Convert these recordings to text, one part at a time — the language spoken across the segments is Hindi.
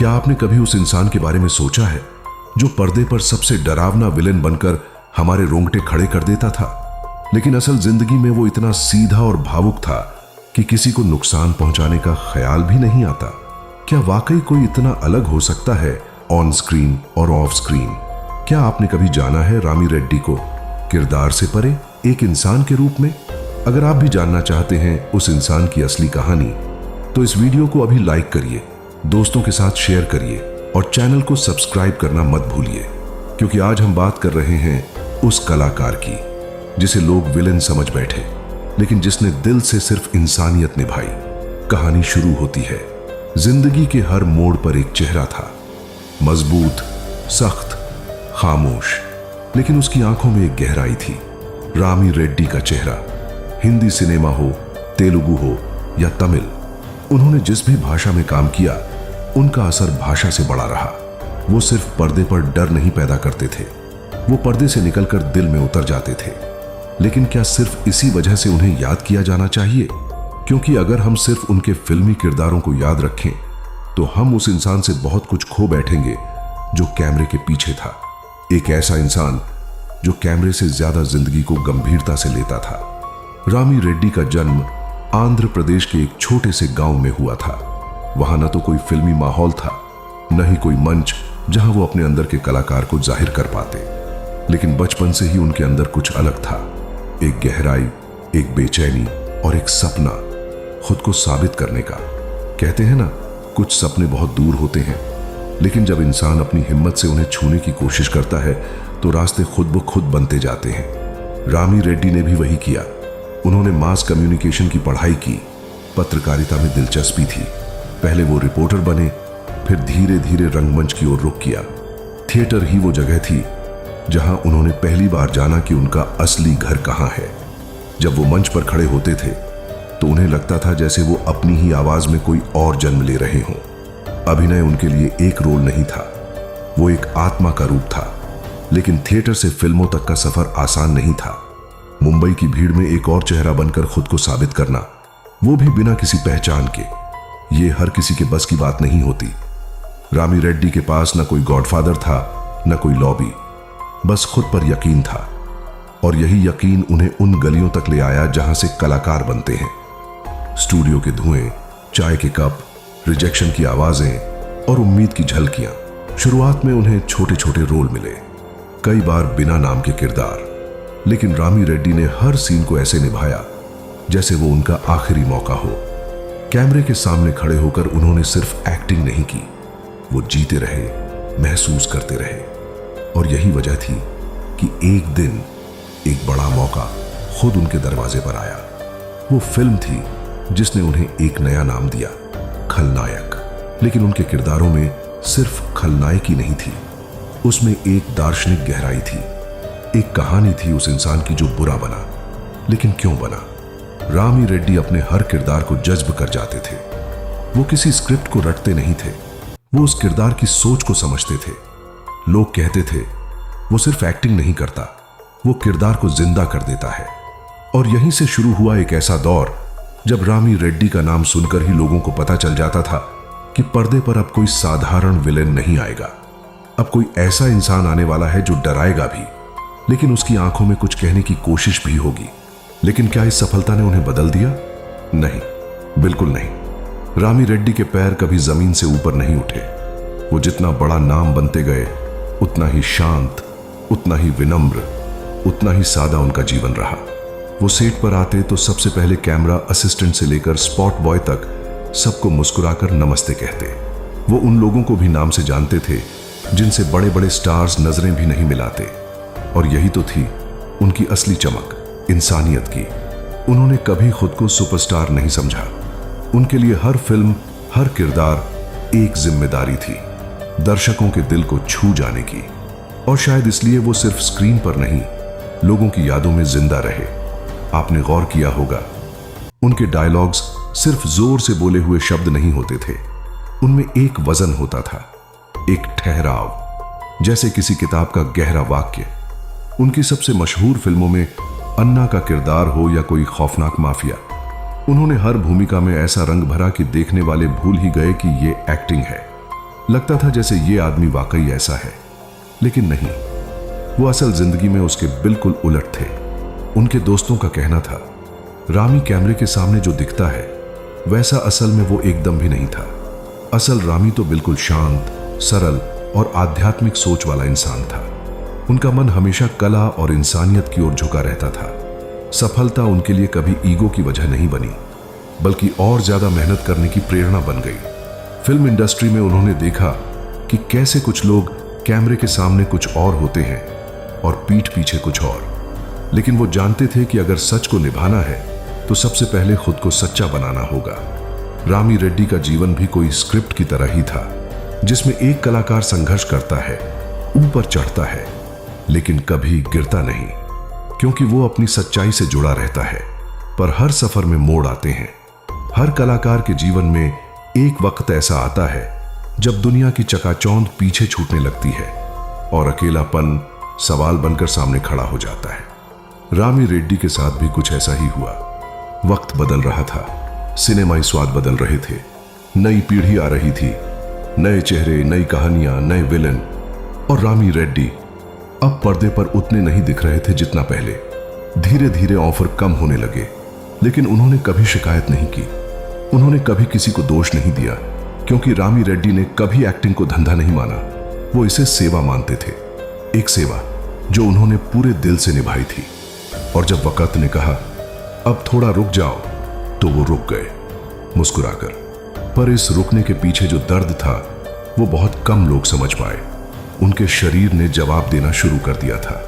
क्या आपने कभी उस इंसान के बारे में सोचा है जो पर्दे पर सबसे डरावना विलेन बनकर हमारे रोंगटे खड़े कर देता था, लेकिन असल जिंदगी में वो इतना सीधा और भावुक था कि किसी को नुकसान पहुंचाने का ख्याल भी नहीं आता? क्या वाकई कोई इतना अलग हो सकता है ऑन स्क्रीन और ऑफ स्क्रीन? क्या आपने कभी जाना है रामी रेड्डी को किरदार से परे एक इंसान के रूप में? अगर आप भी जानना चाहते हैं उस इंसान की असली कहानी, तो इस वीडियो को अभी लाइक करिए, दोस्तों के साथ शेयर करिए और चैनल को सब्सक्राइब करना मत भूलिए, क्योंकि आज हम बात कर रहे हैं उस कलाकार की जिसे लोग विलेन समझ बैठे, लेकिन जिसने दिल से सिर्फ इंसानियत निभाई। कहानी शुरू होती है। जिंदगी के हर मोड़ पर एक चेहरा था, मजबूत, सख्त, खामोश, लेकिन उसकी आंखों में एक गहराई थी। रामी रेड्डी का चेहरा, हिंदी सिनेमा हो, तेलुगु हो या तमिल, उन्होंने जिस भी भाषा में काम किया उनका असर भाषा से बड़ा रहा। वो सिर्फ पर्दे पर डर नहीं पैदा करते थे, वो पर्दे से निकलकर दिल में उतर जाते थे। लेकिन क्या सिर्फ इसी वजह से उन्हें याद किया जाना चाहिए? क्योंकि अगर हम सिर्फ उनके फिल्मी किरदारों को याद रखें तो हम उस इंसान से बहुत कुछ खो बैठेंगे जो कैमरे के पीछे था। एक ऐसा इंसान जो कैमरे से ज्यादा जिंदगी को गंभीरता से लेता था। रामी रेड्डी का जन्म आंध्र प्रदेश के एक छोटे से गांव में हुआ था। वहां न तो कोई फिल्मी माहौल था, न ही कोई मंच जहां वो अपने अंदर के कलाकार को जाहिर कर पाते, लेकिन बचपन से ही उनके अंदर कुछ अलग था। एक गहराई, एक बेचैनी और एक सपना खुद को साबित करने का। कहते हैं ना, कुछ सपने बहुत दूर होते हैं, लेकिन जब इंसान अपनी हिम्मत से उन्हें छूने की कोशिश करता है तो रास्ते खुद ब खुद बनते जाते हैं। रामी रेड्डी ने भी वही किया। उन्होंने मास कम्युनिकेशन की पढ़ाई की, पत्रकारिता में दिलचस्पी थी। पहले वो रिपोर्टर बने, फिर धीरे धीरे रंगमंच की ओर रुख किया। थिएटर ही वो जगह थी जहां उन्होंने पहली बार जाना कि उनका असली घर कहां है। जब वो मंच पर खड़े होते थे तो उन्हें लगता था जैसे वो अपनी ही आवाज में कोई और जन्म ले रहे हों। अभिनय उनके लिए एक रोल नहीं था, वो एक आत्मा का रूप था। लेकिन थिएटर से फिल्मों तक का सफर आसान नहीं था। मुंबई की भीड़ में एक और चेहरा बनकर खुद को साबित करना, वो भी बिना किसी पहचान के, ये हर किसी के बस की बात नहीं होती। रामी रेड्डी के पास न कोई गॉडफादर था, न कोई लॉबी, बस खुद पर यकीन था। और यही यकीन उन्हें उन गलियों तक ले आया जहां से कलाकार बनते हैं। स्टूडियो के धुएं, चाय के कप, रिजेक्शन की आवाजें और उम्मीद की झलकियां। शुरुआत में उन्हें छोटे छोटे रोल मिले, कई बार बिना नाम के किरदार, लेकिन रामी रेड्डी ने हर सीन को ऐसे निभाया जैसे वो उनका आखिरी मौका हो। कैमरे के सामने खड़े होकर उन्होंने सिर्फ एक्टिंग नहीं की, वो जीते रहे, महसूस करते रहे। और यही वजह थी कि एक दिन एक बड़ा मौका खुद उनके दरवाजे पर आया। वो फिल्म थी जिसने उन्हें एक नया नाम दिया, खलनायक। लेकिन उनके किरदारों में सिर्फ खलनायकी नहीं थी, उसमें एक दार्शनिक गहराई थी। एक कहानी थी उस इंसान की जो बुरा बना, लेकिन क्यों बना? रामी रेड्डी अपने हर किरदार को जज्ब कर जाते थे। वो किसी स्क्रिप्ट को रटते नहीं थे, वो उस किरदार की सोच को समझते थे। लोग कहते थे वो सिर्फ एक्टिंग नहीं करता, वो किरदार को जिंदा कर देता है। और यहीं से शुरू हुआ एक ऐसा दौर जब रामी रेड्डी का नाम सुनकर ही लोगों को पता चल जाता था कि पर्दे पर अब कोई साधारण विलेन नहीं आएगा। अब कोई ऐसा इंसान आने वाला है जो डराएगा भी, लेकिन उसकी आंखों में कुछ कहने की कोशिश भी होगी। लेकिन क्या इस सफलता ने उन्हें बदल दिया? नहीं, बिल्कुल नहीं। रामी रेड्डी के पैर कभी जमीन से ऊपर नहीं उठे। वो जितना बड़ा नाम बनते गए, उतना ही शांत, उतना ही विनम्र, उतना ही सादा उनका जीवन रहा। वो सेट पर आते तो सबसे पहले कैमरा असिस्टेंट से लेकर स्पॉट बॉय तक सबको मुस्कुराकर नमस्ते कहते। वो उन लोगों को भी नाम से जानते थे जिनसे बड़े बड़े स्टार्स नजरें भी नहीं मिलाते। और यही तो थी उनकी असली चमक, इंसानियत की। उन्होंने कभी खुद को सुपरस्टार नहीं समझा। उनके लिए हर फिल्म, हर किरदार एक जिम्मेदारी थी, दर्शकों के दिल को छू जाने की। और शायद इसलिए वो सिर्फ स्क्रीन पर नहीं, लोगों की यादों में जिंदा रहे। आपने गौर किया होगा, उनके डायलॉग्स सिर्फ जोर से बोले हुए शब्द नहीं होते थे, उनमें एक वजन होता था, एक ठहराव, जैसे किसी किताब का गहरा वाक्य। उनकी सबसे मशहूर फिल्मों में अन्ना का किरदार हो या कोई खौफनाक माफिया, उन्होंने हर भूमिका में ऐसा रंग भरा कि देखने वाले भूल ही गए कि ये एक्टिंग है। लगता था जैसे ये आदमी वाकई ऐसा है, लेकिन नहीं, वो असल जिंदगी में उसके बिल्कुल उलट थे। उनके दोस्तों का कहना था रामी कैमरे के सामने जो दिखता है वैसा असल में वो एकदम भी नहीं था। असल रामी तो बिल्कुल शांत, सरल और आध्यात्मिक सोच वाला इंसान था। उनका मन हमेशा कला और इंसानियत की ओर झुका रहता था। सफलता उनके लिए कभी ईगो की वजह नहीं बनी, बल्कि और ज्यादा मेहनत करने की प्रेरणा बन गई। फिल्म इंडस्ट्री में उन्होंने देखा कि कैसे कुछ लोग कैमरे के सामने कुछ और होते हैं और पीठ पीछे कुछ और, लेकिन वो जानते थे कि अगर सच को निभाना है तो सबसे पहले खुद को सच्चा बनाना होगा। रामी रेड्डी का जीवन भी कोई स्क्रिप्ट की तरह ही था, जिसमें एक कलाकार संघर्ष करता है, ऊपर चढ़ता है, लेकिन कभी गिरता नहीं, क्योंकि वो अपनी सच्चाई से जुड़ा रहता है। पर हर सफर में मोड़ आते हैं। हर कलाकार के जीवन में एक वक्त ऐसा आता है जब दुनिया की चकाचौंध पीछे छूटने लगती है और अकेलापन सवाल बनकर सामने खड़ा हो जाता है। रामी रेड्डी के साथ भी कुछ ऐसा ही हुआ। वक्त बदल रहा था, सिनेमाई स्वाद बदल रहे थे, नई पीढ़ी आ रही थी, नए चेहरे, नई कहानियां, नए विलेन, और रामी रेड्डी अब पर्दे पर उतने नहीं दिख रहे थे जितना पहले। धीरे धीरे ऑफर कम होने लगे, लेकिन उन्होंने कभी शिकायत नहीं की। उन्होंने कभी किसी को दोष नहीं दिया, क्योंकि रामी रेड्डी ने कभी एक्टिंग को धंधा नहीं माना। वो इसे सेवा मानते थे, एक सेवा जो उन्होंने पूरे दिल से निभाई थी। और जब वक़्त ने कहा अब थोड़ा रुक जाओ, तो वो रुक गए, मुस्कुराकर। पर इस रुकने के पीछे जो दर्द था वो बहुत कम लोग समझ पाए। उनके शरीर ने जवाब देना शुरू कर दिया था।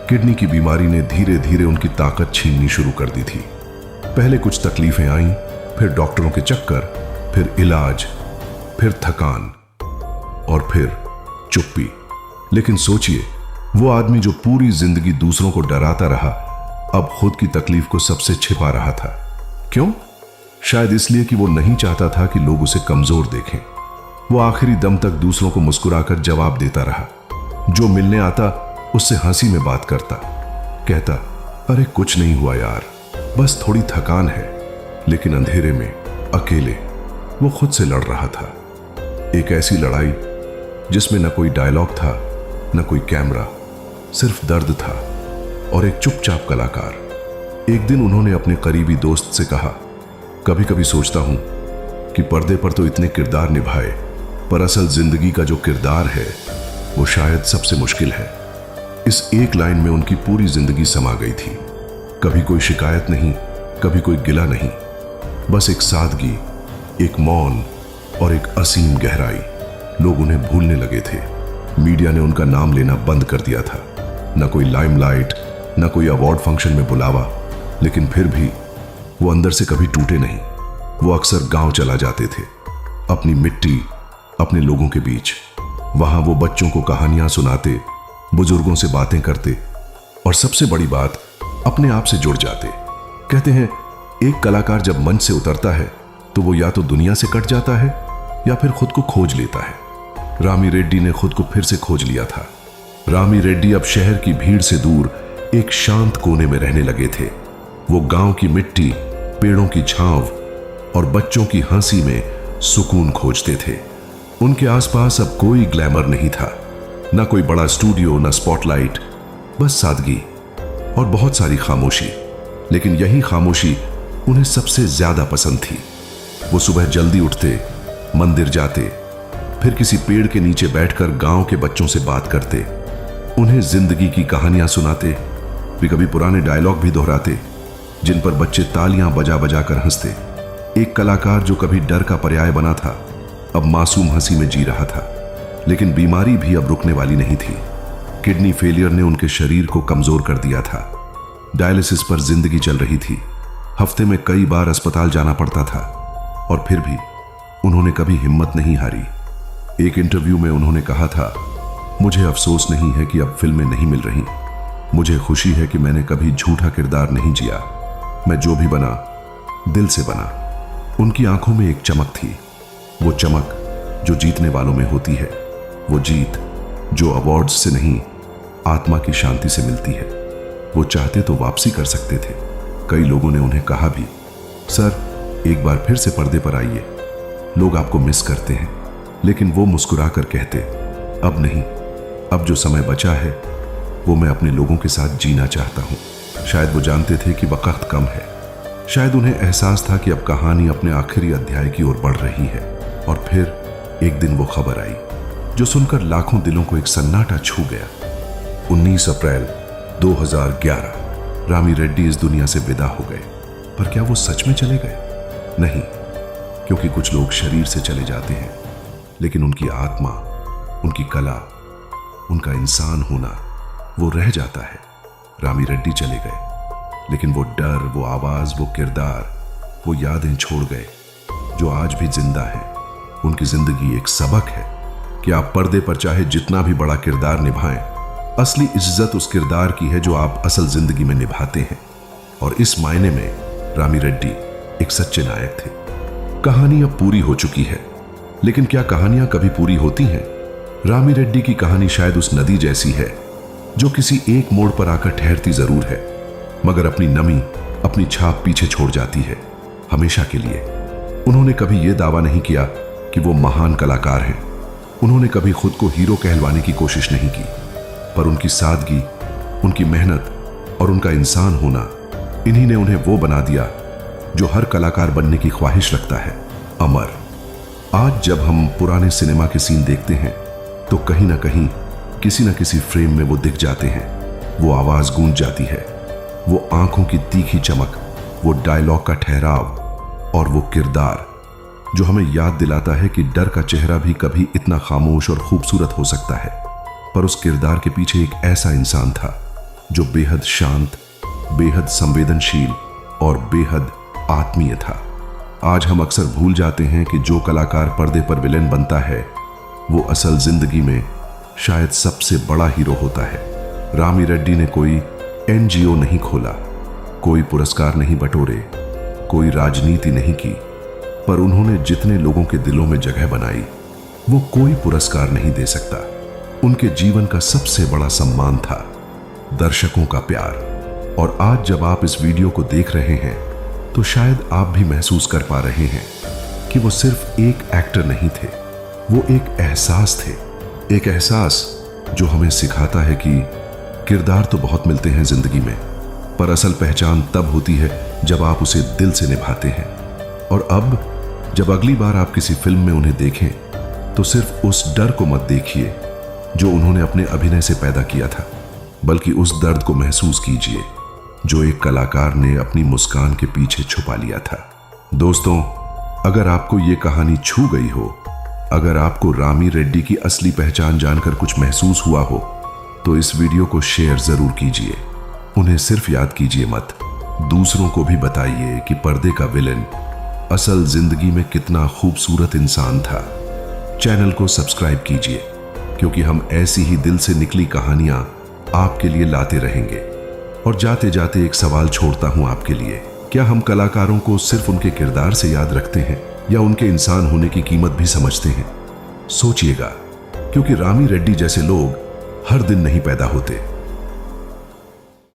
किडनी की बीमारी ने धीरे धीरे उनकी ताकत छीननी शुरू कर दी थी। पहले कुछ तकलीफें आईं, फिर डॉक्टरों के चक्कर, फिर इलाज, फिर थकान और फिर चुप्पी। लेकिन सोचिए, वो आदमी जो पूरी जिंदगी दूसरों को डराता रहा, अब खुद की तकलीफ को सबसे छिपा रहा था। क्यों? शायद इसलिए कि वो नहीं चाहता था कि लोग उसे कमजोर देखें। वो आखिरी दम तक दूसरों को मुस्कुराकर जवाब देता रहा। जो मिलने आता उससे हंसी में बात करता, कहता अरे कुछ नहीं हुआ यार, बस थोड़ी थकान है। लेकिन अंधेरे में अकेले वो खुद से लड़ रहा था। एक ऐसी लड़ाई जिसमें न कोई डायलॉग था, न कोई कैमरा, सिर्फ दर्द था और एक चुपचाप कलाकार। एक दिन उन्होंने अपने करीबी दोस्त से कहा, कभी कभी सोचता हूं कि पर्दे पर तो इतने किरदार निभाए, पर असल जिंदगी का जो किरदार है वो शायद सबसे मुश्किल है। इस एक लाइन में उनकी पूरी जिंदगी समा गई थी। कभी कोई शिकायत नहीं, कभी कोई गिला नहीं, बस एक सादगी, एक मौन और एक असीम गहराई। लोग उन्हें भूलने लगे थे। मीडिया ने उनका नाम लेना बंद कर दिया था। न कोई लाइमलाइट, न कोई अवार्ड फंक्शन में बुलावा, लेकिन फिर भी वो अंदर से कभी टूटे नहीं। वो अक्सर गांव चला जाते थे, अपनी मिट्टी, अपने लोगों के बीच। वहां वो बच्चों को कहानियां सुनाते, बुजुर्गों से बातें करते और सबसे बड़ी बात, अपने आप से जुड़ जाते। कहते हैं एक कलाकार जब मंच से उतरता है तो वो या तो दुनिया से कट जाता है या फिर खुद को खोज लेता है। रामी रेड्डी ने खुद को फिर से खोज लिया था। रामी रेड्डी अब शहर की भीड़ से दूर एक शांत कोने में रहने लगे थे। वो गांव की मिट्टी, पेड़ों की छांव और बच्चों की हंसी में सुकून खोजते थे। उनके आसपास अब कोई ग्लैमर नहीं था, ना कोई बड़ा स्टूडियो, ना स्पॉटलाइट, बस सादगी और बहुत सारी खामोशी। लेकिन यही खामोशी उन्हें सबसे ज्यादा पसंद थी। वो सुबह जल्दी उठते, मंदिर जाते, फिर किसी पेड़ के नीचे बैठकर गांव के बच्चों से बात करते, उन्हें जिंदगी की कहानियां सुनाते, वे कभी पुराने डायलॉग भी दोहराते जिन पर बच्चे तालियां बजा बजा कर हंसते। एक कलाकार जो कभी डर का पर्याय बना था, अब मासूम हंसी में जी रहा था। लेकिन बीमारी भी अब रुकने वाली नहीं थी। किडनी फेलियर ने उनके शरीर को कमजोर कर दिया था। डायलिसिस पर जिंदगी चल रही थी। हफ्ते में कई बार अस्पताल जाना पड़ता था और फिर भी उन्होंने कभी हिम्मत नहीं हारी। एक इंटरव्यू में उन्होंने कहा था, मुझे अफसोस नहीं है कि अब फिल्में नहीं मिल रही, मुझे खुशी है कि मैंने कभी झूठा किरदार नहीं जिया। मैं जो भी बना, दिल से बना। उनकी आंखों में एक चमक थी, वो चमक जो जीतने वालों में होती है, वो जीत जो अवार्ड्स से नहीं, आत्मा की शांति से मिलती है। वो चाहते तो वापसी कर सकते थे। कई लोगों ने उन्हें कहा भी, सर एक बार फिर से पर्दे पर आइए, लोग आपको मिस करते हैं। लेकिन वो मुस्कुरा कर कहते, अब नहीं, अब जो समय बचा है वो मैं अपने लोगों के साथ जीना चाहता हूँ। शायद वो जानते थे कि वक्त कम है, शायद उन्हें एहसास था कि अब कहानी अपने आखिरी अध्याय की ओर बढ़ रही है। और फिर एक दिन वो खबर आई जो सुनकर लाखों दिलों को एक सन्नाटा छू गया। 19 अप्रैल 2011 रामी रेड्डी इस दुनिया से विदा हो गए। पर क्या वो सच में चले गए? नहीं, क्योंकि कुछ लोग शरीर से चले जाते हैं, लेकिन उनकी आत्मा, उनकी कला, उनका इंसान होना वो रह जाता है। रामी रेड्डी चले गए, लेकिन वो डर, वो आवाज, वो किरदार, वो यादें छोड़ गए जो आज भी जिंदा है। उनकी जिंदगी एक सबक है कि आप पर्दे पर चाहे जितना भी बड़ा किरदार निभाएं, असली इज्जत उस किरदार की है जो आप असल जिंदगी में निभाते हैं। और इस मायने में रामी रेड्डी एक सच्चे नायक थे। कहानी अब पूरी हो चुकी है, लेकिन क्या कहानियां कभी पूरी होती हैं? रामी रेड्डी की कहानी शायद उस नदी जैसी है जो किसी एक मोड़ पर आकर ठहरती जरूर है, मगर अपनी नमी, अपनी छाप पीछे छोड़ जाती है हमेशा के लिए। उन्होंने कभी यह दावा नहीं किया कि वो महान कलाकार हैं, उन्होंने कभी खुद को हीरो कहलवाने की कोशिश नहीं की, पर उनकी सादगी, उनकी मेहनत और उनका इंसान होना, इन्हीं ने उन्हें वो बना दिया जो हर कलाकार बनने की ख्वाहिश रखता है, अमर। आज जब हम पुराने सिनेमा के सीन देखते हैं तो कहीं ना कहीं किसी न किसी फ्रेम में वो दिख जाते हैं, वो आवाज गूंज जाती है, वो आंखों की तीखी चमक, वो डायलॉग का ठहराव और वो किरदार जो हमें याद दिलाता है कि डर का चेहरा भी कभी इतना खामोश और खूबसूरत हो सकता है। पर उस किरदार के पीछे एक ऐसा इंसान था जो बेहद शांत, बेहद संवेदनशील और बेहद आत्मीय था। आज हम अक्सर भूल जाते हैं कि जो कलाकार पर्दे पर विलेन बनता है वो असल जिंदगी में शायद सबसे बड़ा हीरो होता है। रामी रेड्डी ने कोई एनजीओ नहीं खोला, कोई पुरस्कार नहीं बटोरे, कोई राजनीति नहीं की, पर उन्होंने जितने लोगों के दिलों में जगह बनाई वो कोई पुरस्कार नहीं दे सकता। उनके जीवन का सबसे बड़ा सम्मान था दर्शकों का प्यार। और आज जब आप इस वीडियो को देख रहे हैं तो शायद आप भी महसूस कर पा रहे हैं कि वो सिर्फ एक एक्टर नहीं थे, वो एक एहसास थे। एक एहसास जो हमें सिखाता है कि किरदार तो बहुत मिलते हैं जिंदगी में, पर असल पहचान तब होती है जब आप उसे दिल से निभाते हैं। और अब जब अगली बार आप किसी फिल्म में उन्हें देखें तो सिर्फ उस डर को मत देखिए जो उन्होंने अपने अभिनय से पैदा किया था, बल्कि उस दर्द को महसूस कीजिए जो एक कलाकार ने अपनी मुस्कान के पीछे छुपा लिया था। दोस्तों, अगर आपको ये कहानी छू गई हो, अगर आपको रामी रेड्डी की असली पहचान जानकर कुछ महसूस हुआ हो, तो इस वीडियो को शेयर जरूर कीजिए। उन्हें सिर्फ याद कीजिए मत, दूसरों को भी बताइए कि पर्दे का विलेन असल जिंदगी में कितना खूबसूरत इंसान था। चैनल को सब्सक्राइब कीजिए, क्योंकि हम ऐसी ही दिल से निकली कहानियां आपके लिए लाते रहेंगे। और जाते जाते एक सवाल छोड़ता हूं आपके लिए, क्या हम कलाकारों को सिर्फ उनके किरदार से याद रखते हैं या उनके इंसान होने की कीमत भी समझते हैं? सोचिएगा, क्योंकि रामी रेड्डी जैसे लोग हर दिन नहीं पैदा होते।